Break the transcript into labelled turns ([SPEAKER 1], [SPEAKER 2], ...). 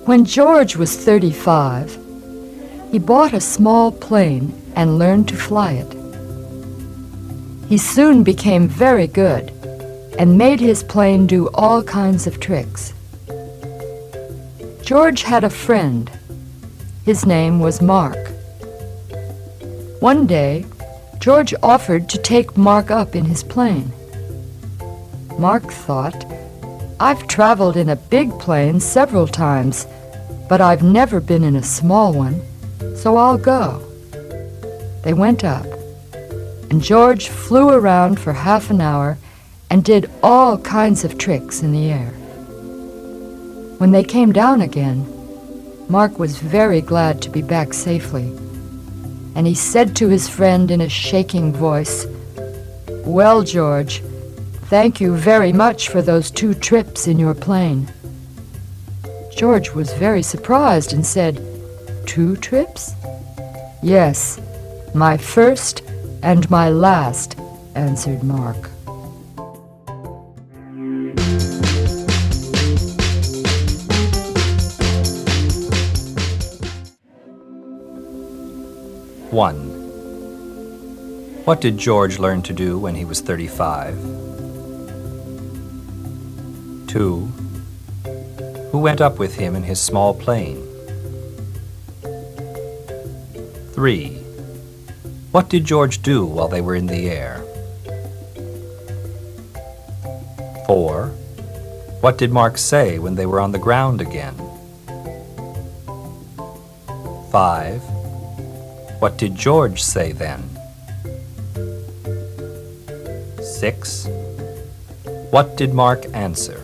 [SPEAKER 1] When George was 35, he bought a small plane and learned to fly it. He soon became very good and made his plane do all kinds of tricks. George had a friend. His name was Mark. One day, George offered to take Mark up in his plane. Mark thought, "I've traveled in a big plane several times, but I've never been in a small one, so I'll go." They went up, and George flew around for half an hour and did all kinds of tricks in the air. When they came down again, Mark was very glad to be back safely, and he said to his friend in a shaking voice, "Well, George, thank you very much for those 2 trips in your plane." George was very surprised and said, "2 trips?" "Yes, my first and my last," answered Mark.
[SPEAKER 2] One. What did George learn to do when he was 35? 2. Who went up with him in his small plane? 3. What did George do while they were in the air? 4. What did Mark say when they were on the ground again? 5. What did George say then? 6. What did Mark answer?